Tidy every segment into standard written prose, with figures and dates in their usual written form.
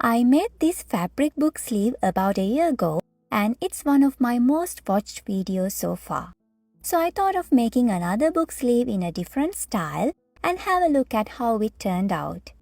I made this fabric book sleeve about a year ago and it's one of my most watched videos so far. So I thought of making another book sleeve in a different style and have a look at how it turned out.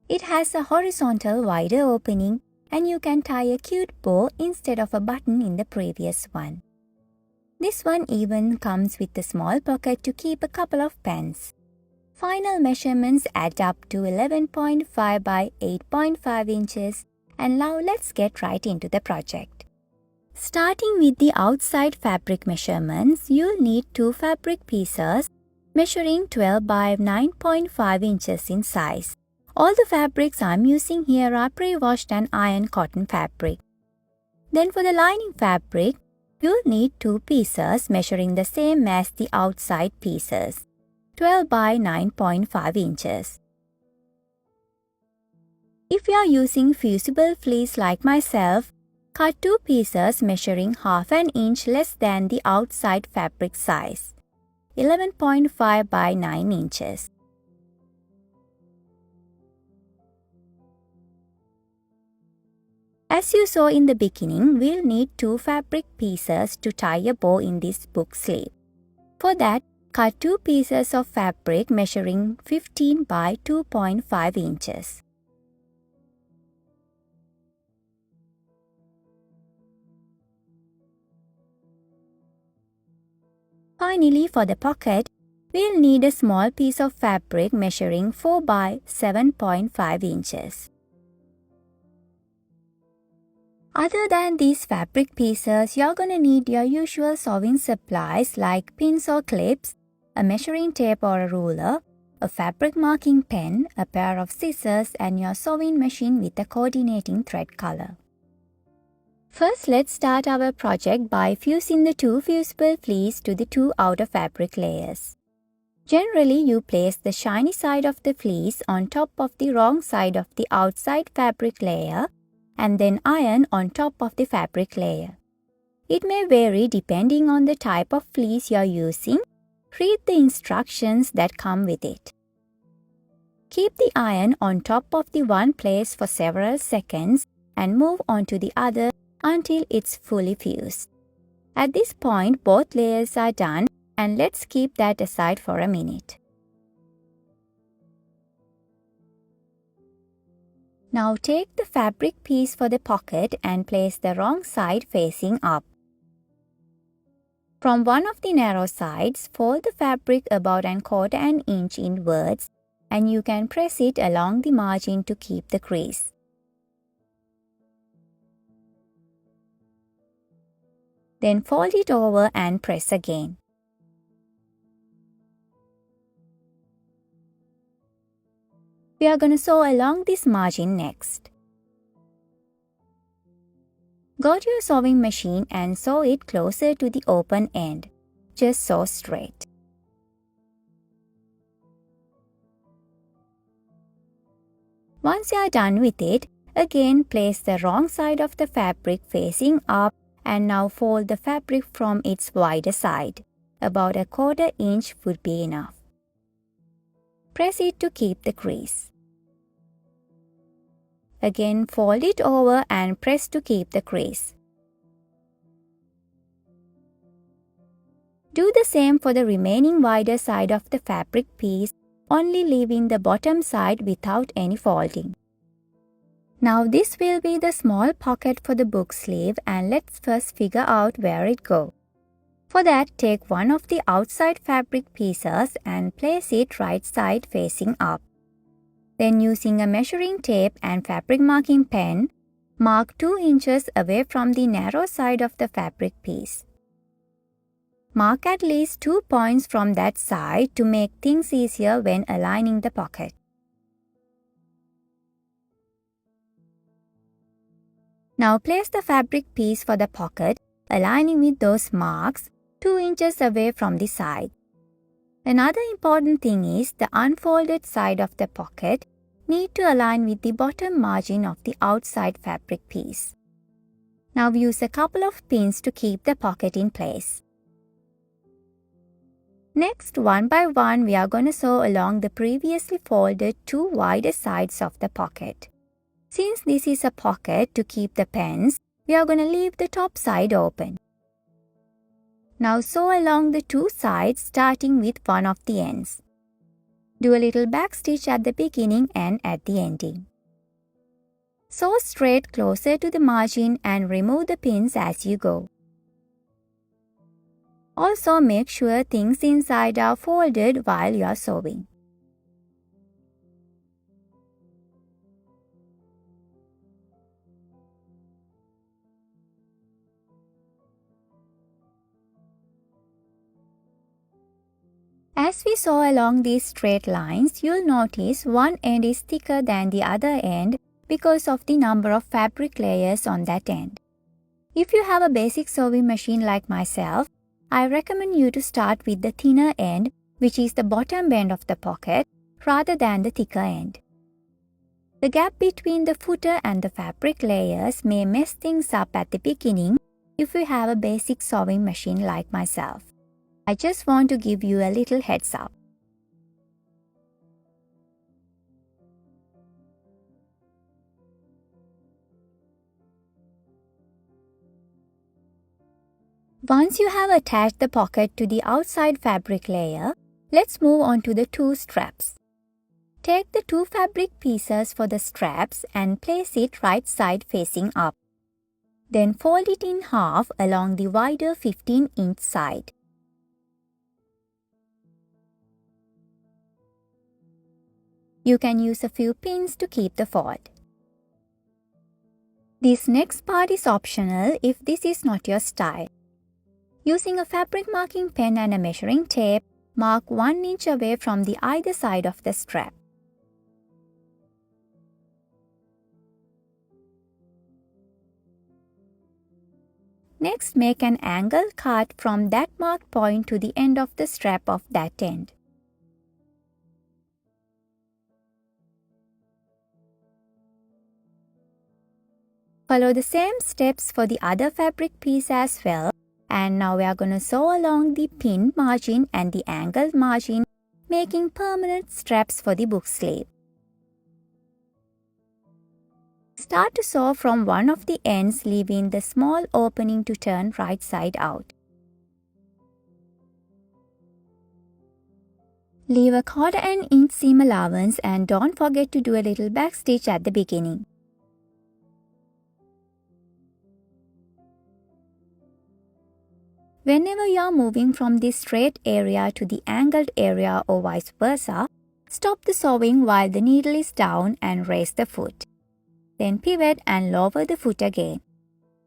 It has a horizontal wider opening and you can tie a cute bow instead of a button in the previous one. This one even comes with a small pocket to keep a couple of pens. Final measurements add up to 11.5 by 8.5 inches and now let's get right into the project. Starting with the outside fabric measurements, you'll need 2 fabric pieces measuring 12 by 9.5 inches in size. All the fabrics I'm using here are pre-washed and ironed cotton fabric. Then for the lining fabric, you'll need 2 pieces measuring the same as the outside pieces. 12 by 9.5 inches. If you are using Fusible fleece like myself, cut 2 pieces measuring half an inch less than the outside fabric size, 11.5 by 9 inches. As you saw in the beginning, we'll need 2 fabric pieces to tie a bow in this book sleeve. For that, cut 2 pieces of fabric measuring 15 by 2.5 inches. Finally, for the pocket, we'll need a small piece of fabric measuring 4 by 7.5 inches. Other than these fabric pieces, you're gonna need your usual sewing supplies like pins or clips, a measuring tape or a ruler, a fabric marking pen, a pair of scissors, and your sewing machine with a coordinating thread color. First, let's start our project by fusing the 2 fusible fleece to the 2 outer fabric layers. Generally, you place the shiny side of the fleece on top of the wrong side of the outside fabric layer and then iron on top of the fabric layer. It may vary depending on the type of fleece you're using. Read the instructions that come with it. Keep the iron on top of the one place for several seconds and move on to the other until it's fully fused. At this point, both layers are done and let's keep that aside for a minute. Now take the fabric piece for the pocket and place the wrong side facing up. From one of the narrow sides, fold the fabric about 1/4 inch inwards and you can press it along the margin to keep the crease. Then fold it over and press again. We are going to sew along this margin next. Go to your sewing machine and sew it closer to the open end. Just sew straight. Once you are done with it, again place the wrong side of the fabric facing up and now fold the fabric from its wider side. About 1/4 inch would be enough. Press it to keep the crease. Again, fold it over and press to keep the crease. Do the same for the remaining wider side of the fabric piece, only leaving the bottom side without any folding. Now this will be the small pocket for the book sleeve and let's first figure out where it goes. For that, take one of the outside fabric pieces and place it right side facing up. Then using a measuring tape and fabric marking pen, mark 2 inches away from the narrow side of the fabric piece. Mark at least 2 points from that side to make things easier when aligning the pocket. Now place the fabric piece for the pocket, aligning with those marks 2 inches away from the side. Another important thing is the unfolded side of the pocket need to align with the bottom margin of the outside fabric piece. Now use a couple of pins to keep the pocket in place. Next, one by one, we are going to sew along the previously folded 2 wider sides of the pocket. Since this is a pocket to keep the pens, we are going to leave the top side open. Now sew along the two sides starting with one of the ends. Do a little back stitch at the beginning and at the ending. Sew straight closer to the margin and remove the pins as you go. Also make sure things inside are folded while you are sewing. As we sew along these straight lines, you'll notice one end is thicker than the other end because of the number of fabric layers on that end. If you have a basic sewing machine like myself, I recommend you to start with the thinner end, which is the bottom bend of the pocket, rather than the thicker end. The gap between the footer and the fabric layers may mess things up at the beginning if you have a basic sewing machine like myself. I just want to give you a little heads up. Once you have attached the pocket to the outside fabric layer, let's move on to the two straps. Take the two fabric pieces for the straps and place it right side facing up. Then fold it in half along the wider 15-inch side. You can use a few pins to keep the fold. This next part is optional if this is not your style. Using a fabric marking pen and a measuring tape, mark 1 inch away from the either side of the strap. Next, make an angle cut from that marked point to the end of the strap of that end. Follow the same steps for the other fabric piece as well. And now we are going to sew along the pinned margin and the angled margin, making permanent straps for the book sleeve. Start to sew from one of the ends, leaving the small opening to turn right side out. Leave a 1/4 inch seam allowance and don't forget to do a little back stitch at the beginning. Whenever you are moving from the straight area to the angled area or vice versa, stop the sewing while the needle is down and raise the foot. Then pivot and lower the foot again.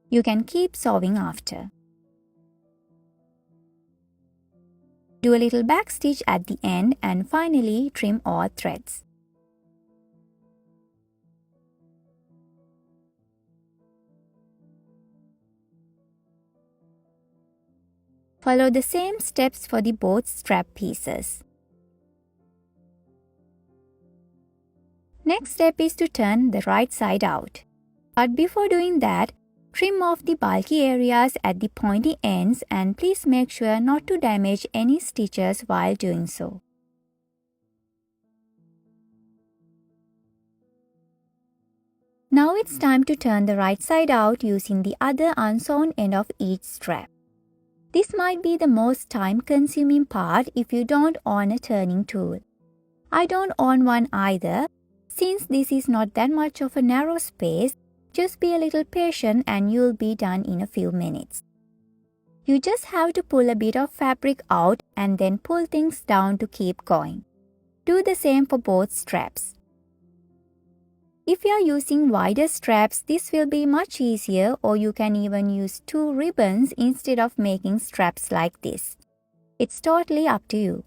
You can keep sewing after. Do a little back stitch at the end and finally trim all threads. Follow the same steps for the both strap pieces. Next step is to turn the right side out. But before doing that, trim off the bulky areas at the pointy ends and please make sure not to damage any stitches while doing so. Now it's time to turn the right side out using the other unsewn end of each strap. This might be the most time-consuming part if you don't own a turning tool. I don't own one either. Since this is not that much of a narrow space, just be a little patient and you'll be done in a few minutes. You just have to pull a bit of fabric out and then pull things down to keep going. Do the same for both straps. If you are using wider straps, this will be much easier, or you can even use 2 ribbons instead of making straps like this. It's totally up to you.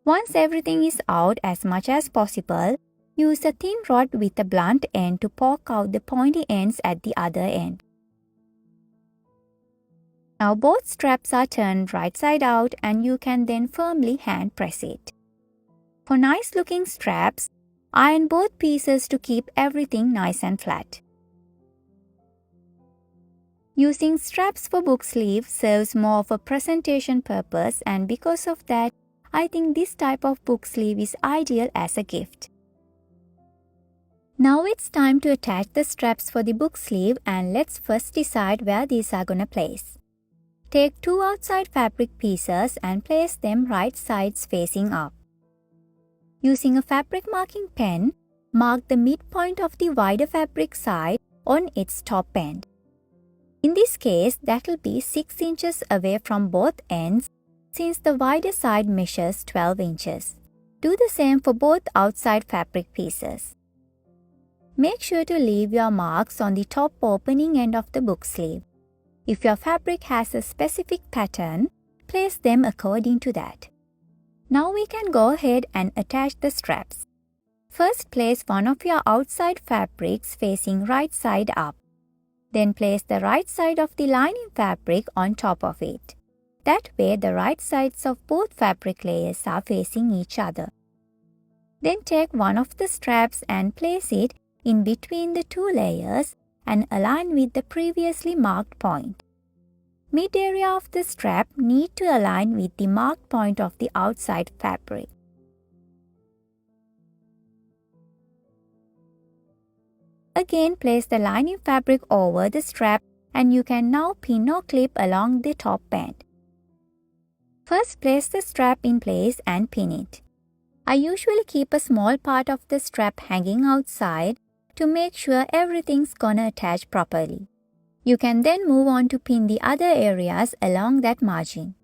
Once everything is out as much as possible, use a thin rod with a blunt end to poke out the pointy ends at the other end. Now both straps are turned right side out and you can then firmly hand press it. For nice looking straps, iron both pieces to keep everything nice and flat. Using straps for book sleeve serves more of a presentation purpose, and because of that, I think this type of book sleeve is ideal as a gift. Now it's time to attach the straps for the book sleeve, and let's first decide where these are gonna place. Take 2 outside fabric pieces and place them right sides facing up. Using a fabric marking pen, mark the midpoint of the wider fabric side on its top end. In this case, that will be 6 inches away from both ends since the wider side measures 12 inches. Do the same for both outside fabric pieces. Make sure to leave your marks on the top opening end of the book sleeve. If your fabric has a specific pattern, place them according to that. Now we can go ahead and attach the straps. First, place one of your outside fabrics facing right side up. Then place the right side of the lining fabric on top of it. That way the right sides of both fabric layers are facing each other. Then take one of the straps and place it in between the 2 layers and align with the previously marked point. Mid area of the strap need to align with the marked point of the outside fabric. Again, place the lining fabric over the strap and you can now pin or clip along the top end. First, place the strap in place and pin it. I usually keep a small part of the strap hanging outside to make sure everything's gonna attach properly. You can then move on to pin the other areas along that margin.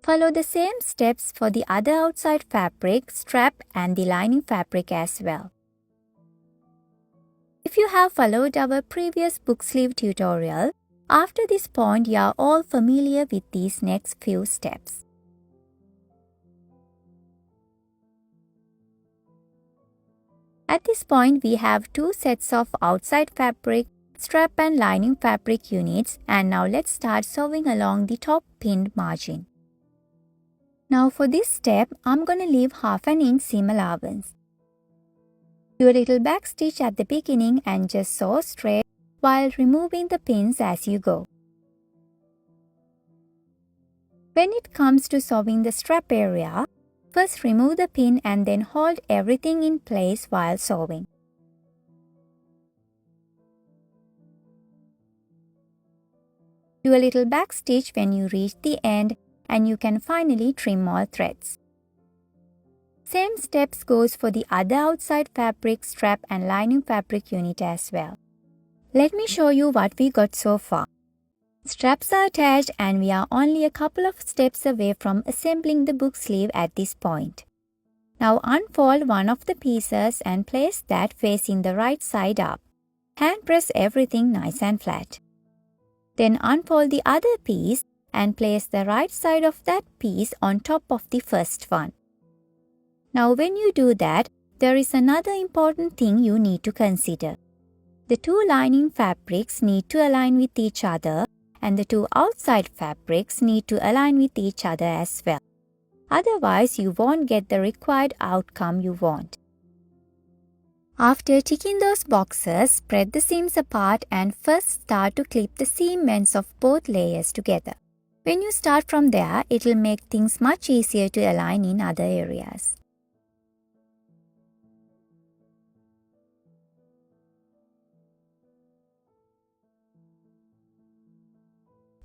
Follow the same steps for the other outside fabric, strap and the lining fabric as well. If you have followed our previous book sleeve tutorial, after this point you are all familiar with these next few steps. At this point, we have 2 sets of outside fabric, strap and lining fabric units, and now let's start sewing along the top pinned margin. Now for this step, I'm going to leave half an inch seam allowance. Do a little back stitch at the beginning and just sew straight while removing the pins as you go. When it comes to sewing the strap area, first remove the pin and then hold everything in place while sewing. Do a little back stitch when you reach the end and you can finally trim all threads. Same steps goes for the other outside fabric, strap and lining fabric unit as well. Let me show you what we got so far. Straps are attached and we are only a couple of steps away from assembling the book sleeve at this point. Now unfold one of the pieces and place that facing the right side up. Hand press everything nice and flat. Then unfold the other piece and place the right side of that piece on top of the first one. Now when you do that, there is another important thing you need to consider. The 2 lining fabrics need to align with each other and the 2 outside fabrics need to align with each other as well. Otherwise, you won't get the required outcome you want. After ticking those boxes, spread the seams apart and first start to clip the seam ends of both layers together. When you start from there, it'll make things much easier to align in other areas.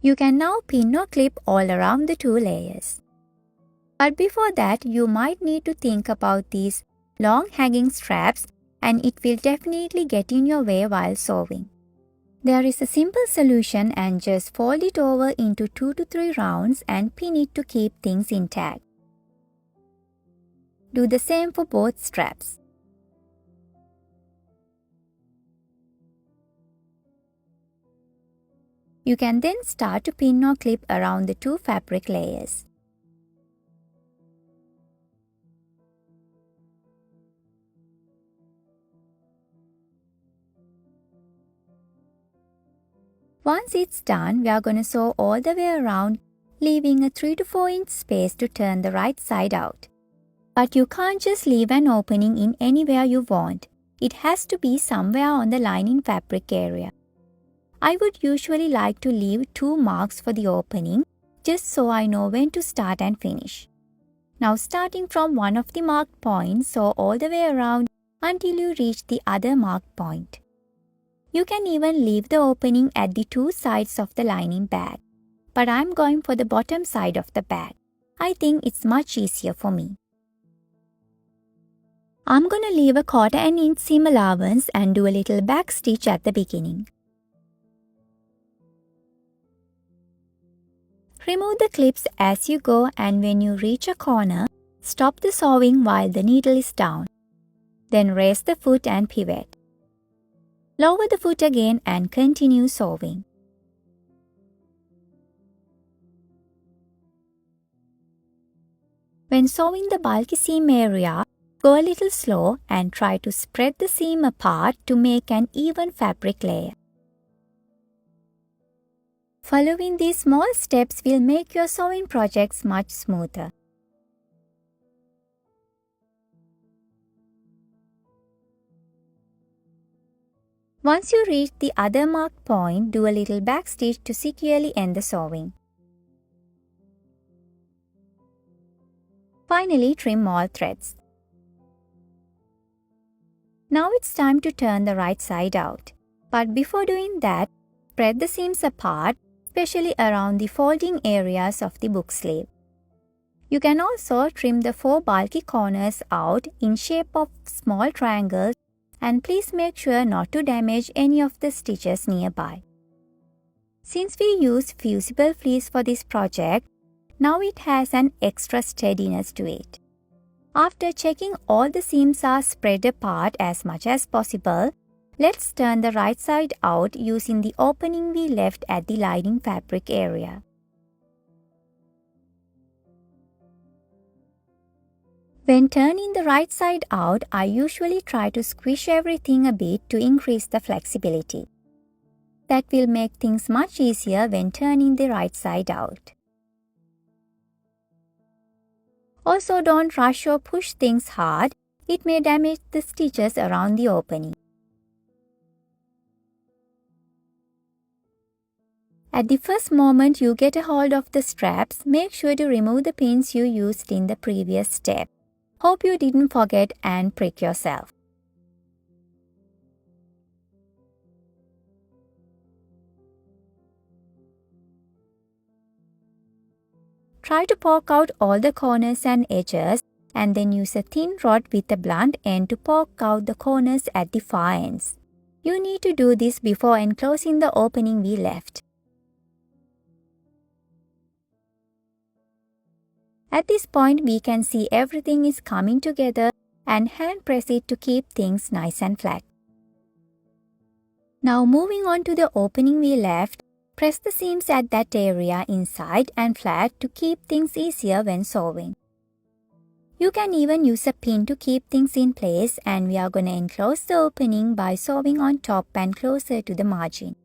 You can now pin or clip all around the 2 layers. But before that, you might need to think about these long hanging straps and it will definitely get in your way while sewing. There is a simple solution and just fold it over into 2 to 3 rounds and pin it to keep things intact. Do the same for both straps. You can then start to pin or clip around the 2 fabric layers. Once it's done, we are going to sew all the way around, leaving a 3 to 4 inch space to turn the right side out. But you can't just leave an opening in anywhere you want. It has to be somewhere on the lining fabric area. I would usually like to leave 2 marks for the opening, just so I know when to start and finish. Now starting from one of the marked points, sew all the way around until you reach the other marked point. You can even leave the opening at the two sides of the lining bag, but I'm going for the bottom side of the bag. I think it's much easier for me. I'm going to leave a 1/4 inch seam allowance and do a little back stitch at the beginning. Remove the clips as you go, and when you reach a corner, stop the sewing while the needle is down. Then raise the foot and pivot. Lower the foot again and continue sewing. When sewing the bulky seam area, go a little slow and try to spread the seam apart to make an even fabric layer. Following these small steps will make your sewing projects much smoother. Once you reach the other marked point, do a little back stitch to securely end the sewing. Finally, trim all threads. Now it's time to turn the right side out. But before doing that, spread the seams apart, especially around the folding areas of the book sleeve. You can also trim the 4 bulky corners out in shape of small triangles, and please make sure not to damage any of the stitches nearby. Since we use Fusible fleece for this project, now it has an extra steadiness to it. After checking all the seams are spread apart as much as possible, let's turn the right side out using the opening we left at the lining fabric area. When turning the right side out, I usually try to squish everything a bit to increase the flexibility. That will make things much easier when turning the right side out. Also, don't rush or push things hard. It may damage the stitches around the opening. At the first moment you get a hold of the straps, make sure to remove the pins you used in the previous step. Hope you didn't forget and prick yourself. Try to poke out all the corners and edges, and then use a thin rod with a blunt end to poke out the corners at the far ends. You need to do this before enclosing the opening we left. At this point, we can see everything is coming together, and hand press it to keep things nice and flat. Now moving on to the opening we left, press the seams at that area inside and flat to keep things easier when sewing. You can even use a pin to keep things in place, and we are going to enclose the opening by sewing on top and closer to the margin.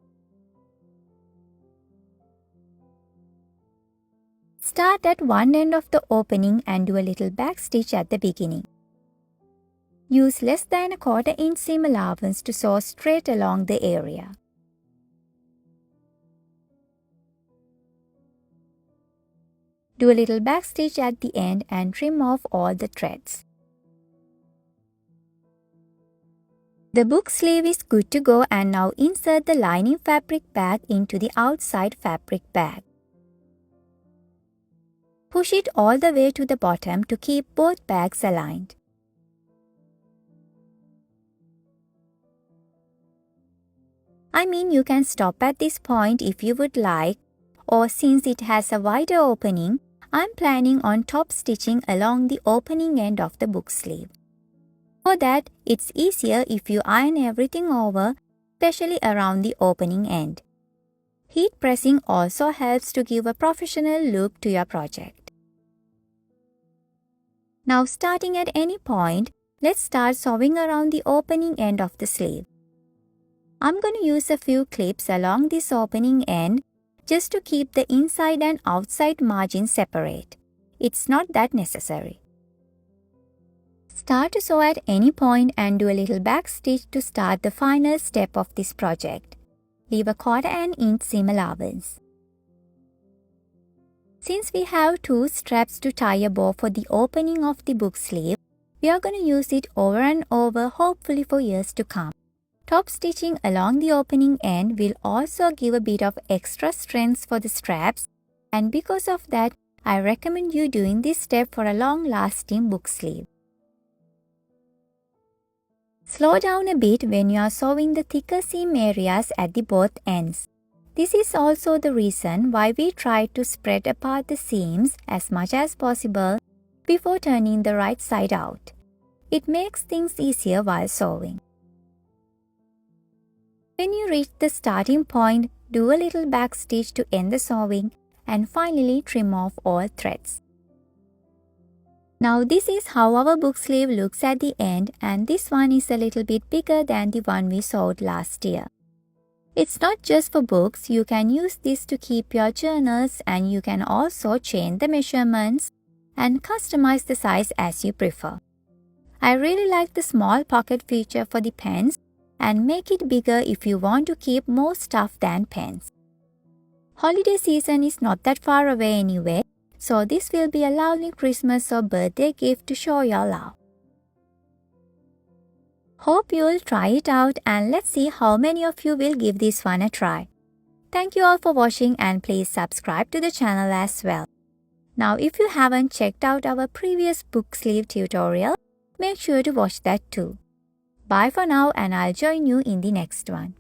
Start at one end of the opening and do a little back stitch at the beginning. Use less than a 1/4 inch seam allowance to sew straight along the area. Do a little back stitch at the end and trim off all the threads. The book sleeve is good to go, and now insert the lining fabric bag into the outside fabric bag. Push it all the way to the bottom to keep both bags aligned. You can stop at this point if you would like, or since it has a wider opening, I'm planning on top stitching along the opening end of the book sleeve. For that, it's easier if you iron everything over, especially around the opening end. Heat pressing also helps to give a professional look to your project. Now starting at any point, let's start sewing around the opening end of the sleeve. I'm going to use a few clips along this opening end just to keep the inside and outside margins separate. It's not that necessary. Start to sew at any point and do a little back stitch to start the final step of this project. Leave a 1/4 inch seam allowance. Since we have 2 straps to tie a bow for the opening of the book sleeve, we are going to use it over and over, hopefully for years to come. Top stitching along the opening end will also give a bit of extra strength for the straps, and because of that, I recommend you doing this step for a long-lasting book sleeve. Slow down a bit when you are sewing the thicker seam areas at the both ends. This is also the reason why we try to spread apart the seams as much as possible before turning the right side out. It makes things easier while sewing. When you reach the starting point, do a little back stitch to end the sewing and finally trim off all threads. Now this is how our book sleeve looks at the end, and this one is a little bit bigger than the one we sewed last year. It's not just for books, you can use this to keep your journals, and you can also change the measurements and customize the size as you prefer. I really like the small pocket feature for the pens and make it bigger if you want to keep more stuff than pens. Holiday season is not that far away anyway, so this will be a lovely Christmas or birthday gift to show your love. Hope you'll try it out, and let's see how many of you will give this one a try. Thank you all for watching, and please subscribe to the channel as well. Now if you haven't checked out our previous book sleeve tutorial, make sure to watch that too. Bye for now, and I'll join you in the next one.